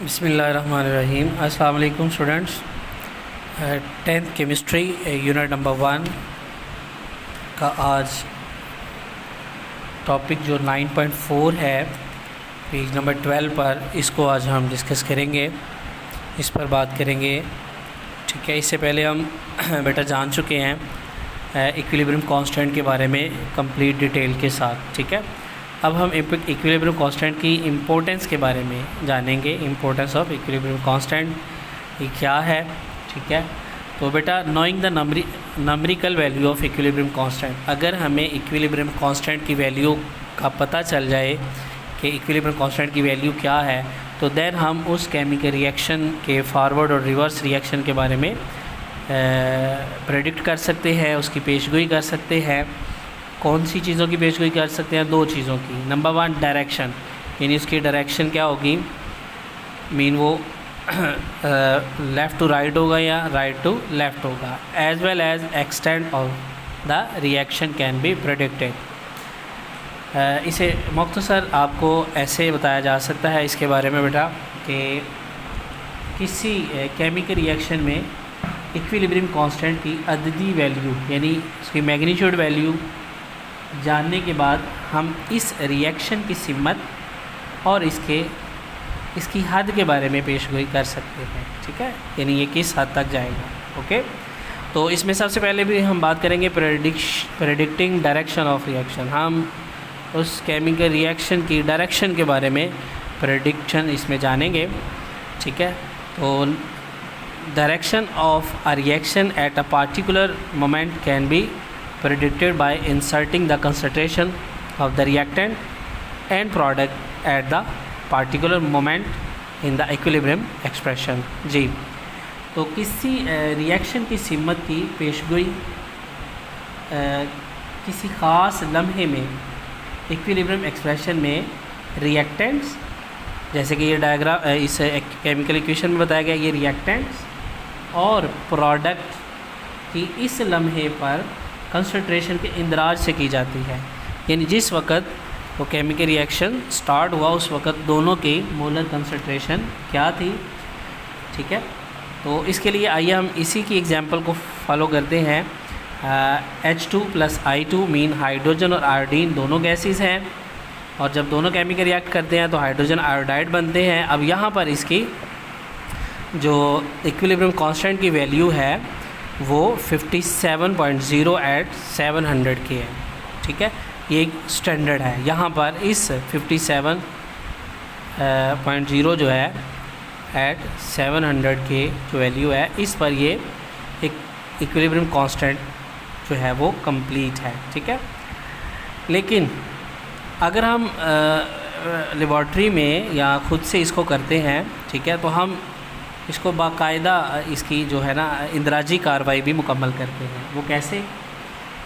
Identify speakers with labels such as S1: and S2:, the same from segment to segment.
S1: बिस्मिल्लाहिर्रहमानिर्रहीम। अस्सलाम वालेकुम students. 10th chemistry unit number 1 का आज टॉपिक जो 9.4 है पेज नंबर 12 पर, इसको आज हम डिस्कस करेंगे, इस पर बात करेंगे। ठीक है, इससे पहले हम बेटा जान चुके हैं इक्विलिब्रियम कांस्टेंट के बारे में कंप्लीट डिटेल के साथ। ठीक है, अब हम इक्विलिब्रियम कांस्टेंट की इम्पोर्टेंस के बारे में जानेंगे। इम्पोर्टेंस ऑफ इक्विलिब्रियम कांस्टेंट ये क्या है। ठीक है, तो बेटा knowing the numerical value of equilibrium constant, अगर हमें इक्विलिब्रियम कांस्टेंट की वैल्यू का पता चल जाए कि इक्विलिब्रियम कांस्टेंट की वैल्यू क्या है, तो देन हम उस केमिकल रिएक्शन के फॉरवर्ड और रिवर्स रिएक्शन के बारे में प्रेडिक्ट कर सकते हैं, उसकी पेशगोई कर सकते हैं। कौन सी चीज़ों की पेशगोई कर सकते हैं? दो चीज़ों की। नंबर 1 डायरेक्शन, यानी उसकी डायरेक्शन क्या होगी, मीन वो लेफ़्ट टू राइट होगा या राइट टू लेफ़्ट होगा। As well as extent of the reaction can be predicted. इसे मुख्तसर आपको ऐसे बताया जा सकता है इसके बारे में बेटा कि किसी केमिकल रिएक्शन में इक्विलिब्रियम कांस्टेंट की अददी वैल्यू यानी उसकी मैग्नीट्यूड वैल्यू जानने के बाद हम इस रिएक्शन की सिमत और इसकी हद के बारे में पेशगोई कर सकते हैं। ठीक है, यानी ये किस हद तक जाएगा। ओके, तो इसमें सबसे पहले भी हम बात करेंगे प्रेडिक्टिंग डायरेक्शन ऑफ रिएक्शन। हम उस केमिकल रिएक्शन की डायरेक्शन के बारे में प्रेडिक्शन इसमें जानेंगे। ठीक है, तो direction of a reaction at a particular moment can be predicted by inserting the concentration of the reactant and product at the particular moment in the equilibrium expression। जी, तो किसी रिएक्शन की सिमत की पेशगोई किसी ख़ास लम्हे में इक्विलिब्रियम एक्सप्रेशन में रिएक्टेंट्स, जैसे कि ये डायग्राम इस केमिकल इक्वेशन में बताया गया, ये रिएक्टेंट्स और प्रोडक्ट की इस लम्हे पर कंसंट्रेशन के इंदराज से की जाती है। यानी जिस वक़्त वो केमिकल रिएक्शन स्टार्ट हुआ उस वक़्त दोनों की मोलर कंसंट्रेशन क्या थी। ठीक है, तो इसके लिए आइए हम इसी की एग्जांपल को फॉलो करते हैं। H2 + I2 मीन हाइड्रोजन और आयोडीन दोनों गैसेस हैं, और जब दोनों केमिकल रिएक्ट करते हैं तो हाइड्रोजन आयोडाइड बनते हैं। अब यहाँ पर इसकी जो इक्विलिब्रियम कांस्टेंट की वैल्यू है वो 57.0 एट 700 की है। ठीक है, ये एक स्टैंडर्ड है। यहाँ पर इस 57.0 जो है एट 700 के जो वैल्यू है, इस पर ये एक इक्विलिब्रियम कांस्टेंट जो है वो कंप्लीट है। ठीक है, लेकिन अगर हम लेबॉर्ट्री में या ख़ुद से इसको करते हैं, ठीक है, तो हम इसको बाकायदा इसकी जो है ना इंदराजी कार्रवाई भी मुकम्मल करते हैं। वो कैसे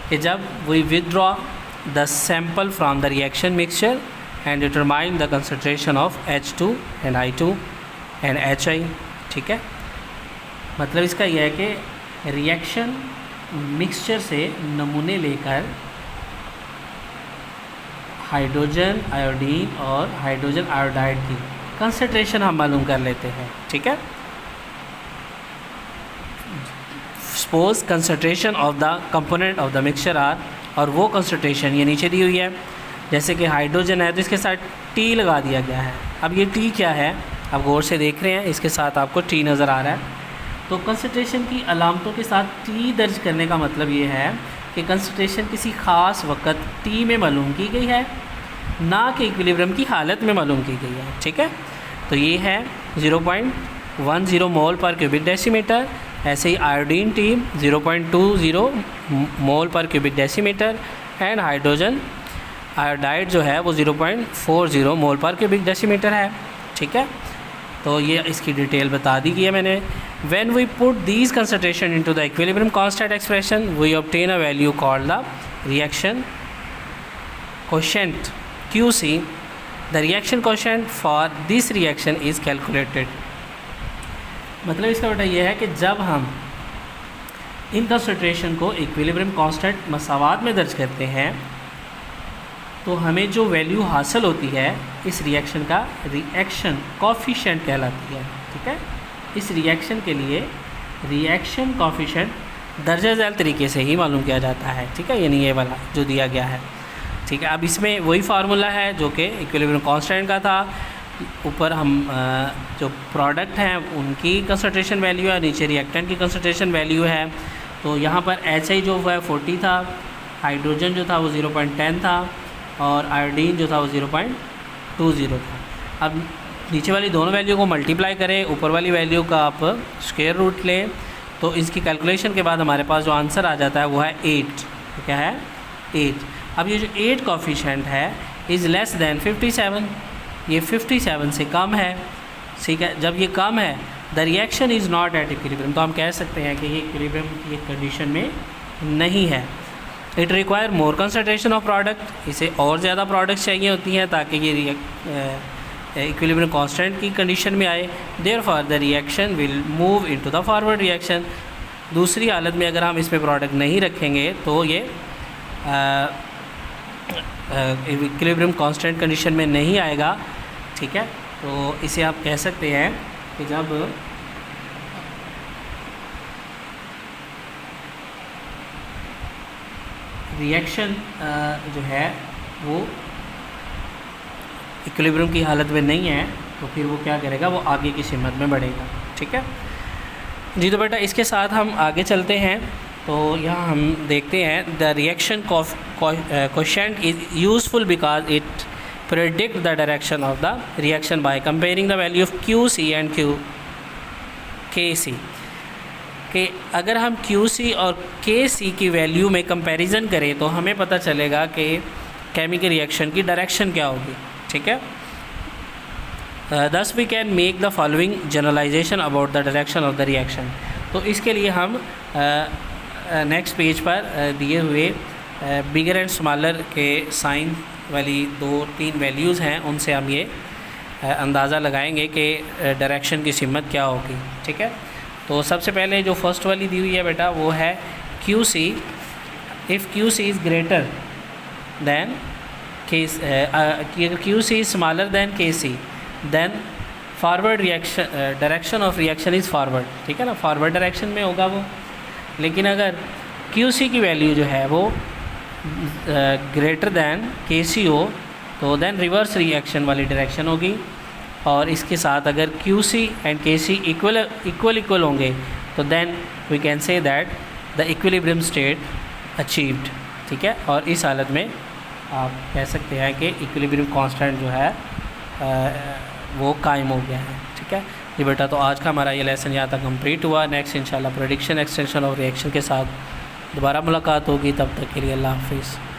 S1: कि जब we withdraw the sample from the reaction mixture and determine the concentration of H2 and I2 and HI। ठीक है, मतलब इसका यह है कि रिएक्शन मिक्सचर से नमूने लेकर हाइड्रोजन आयोडीन और हाइड्रोजन आयोडाइड की कंसंट्रेशन हम मालूम कर लेते हैं। ठीक है, suppose concentration of the component of the mixture are, और वो कंसंट्रेशन ये नीचे दी हुई है। जैसे कि हाइड्रोजन है तो इसके साथ T लगा दिया गया है। अब ये T क्या है, आप गौर से देख रहे हैं, इसके साथ आपको T नज़र आ रहा है। तो कंसंट्रेशन की अलामतों के साथ T दर्ज करने का मतलब ये है कि कंसंट्रेशन किसी ख़ास वक़्त T में मालूम की गई है, ना कि इक्विलिब्रियम की हालत में मालूम की गई है। ठीक है, तो ये है 0.10 मोल पर क्यूबिक डेसीमीटर। ऐसे ही आयोडीन टी 0.20 मोल पर cubic decimetre and hydrogen iodide जो है वो 0.40 मोल पर क्यूबिक डेसीमीटर है। ठीक है, तो ये इसकी डिटेल बता दी गई है मैंने। When we put these concentration into the equilibrium constant expression we obtain a value called the reaction coefficient QC। The reaction coefficient for this reaction is calculated. मतलब इसका बेटा ये है कि जब हम इन कंसंट्रेशन को इक्विलिब्रियम कांस्टेंट मसावात में दर्ज करते हैं तो हमें जो वैल्यू हासिल होती है इस रिएक्शन का रिएक्शन कॉफिशेंट कहलाती है। ठीक है, इस रिएक्शन के लिए रिएक्शन कॉफिशेंट दर्जा झैल तरीके से ही मालूम किया जाता है। ठीक है, यानी ये वाला जो दिया गया है। ठीक है, अब इसमें वही फार्मूला है जो कि इक्विलिब्रियम कांस्टेंट का था। ऊपर हम जो प्रोडक्ट हैं उनकी कंसंट्रेशन वैल्यू है, नीचे रिएक्टेंट की कंसंट्रेशन वैल्यू है। तो यहाँ पर HI जो है 40 था, हाइड्रोजन जो था वो 0.10 था और आयोडीन जो था वो 0.20 था। अब नीचे वाली दोनों वैल्यू को मल्टीप्लाई करें, ऊपर वाली वैल्यू का आप स्क्वायर रूट लें, तो इसकी कैलकुलेशन के बाद हमारे पास जो आंसर आ जाता है वो है 8। तो क्या है 8। अब ये जो 8 कॉफिशेंट है इज़ लेस दैन 57, ये 57 से कम है। ठीक है, जब ये कम है the reaction is not at equilibrium, तो हम कह सकते हैं कि ये इक्विलिब्रियम की कंडीशन में नहीं है। It require more concentration of product, इसे और ज़्यादा प्रोडक्ट्स चाहिए होती हैं ताकि ये इक्विलिब्रियम कांस्टेंट की कंडीशन में आए। Therefore the reaction will move into the forward reaction. दूसरी हालत में अगर हम इसमें प्रोडक्ट नहीं रखेंगे तो ये इक्विलिब्रियम कांस्टेंट कंडीशन में नहीं आएगा। ठीक है, तो इसे आप कह सकते हैं कि जब रिएक्शन जो है वो इक्विलिब्रियम की हालत में नहीं है तो फिर वो क्या करेगा, वो आगे की सिमत में बढ़ेगा। ठीक है जी, तो बेटा इसके साथ हम आगे चलते हैं। तो यहाँ हम देखते हैं the reaction coefficient is useful because it predict the direction of the reaction by comparing the value of QC and KC। कि अगर हम QC और KC की वैल्यू में कंपैरिजन करें तो हमें पता चलेगा कि केमिकल रिएक्शन की डायरेक्शन क्या होगी। ठीक है, thus we can make the following generalisation about the direction of the reaction. तो इसके लिए हम नेक्स्ट पेज पर दिए हुए बिगर एंड स्मॉलर के साइन वाली 2-3 वैल्यूज़ हैं, उनसे हम ये अंदाज़ा लगाएंगे कि डायरेक्शन की सिमत क्या होगी। ठीक है, तो सबसे पहले जो फर्स्ट वाली दी हुई है बेटा वो है QC। If QC is greater than QC is smaller than KC then forward reaction direction of reaction is forward. ठीक है ना, फॉरवर्ड डायरेक्शन में होगा वो। लेकिन अगर QC की वैल्यू जो है वो ग्रेटर दैन KC हो तो देन रिवर्स रिएक्शन वाली डायरेक्शन होगी। और इसके साथ अगर QC एंड KC इक्वल होंगे तो then we can say that the equilibrium state achieved. ठीक है, और इस हालत में आप कह सकते हैं कि इक्विलिब्रियम कांस्टेंट जो है वो कायम हो गया है। ठीक है जी बेटा, तो आज का हमारा ये लेसन यहाँ तक कंप्लीट हुआ। नेक्स्ट इंशाल्लाह प्रेडिक्शन एक्सटेंशन ऑफ रिएक्शन के साथ दोबारा मुलाकात होगी। तब तक के लिए अल्लाह हाफिज़।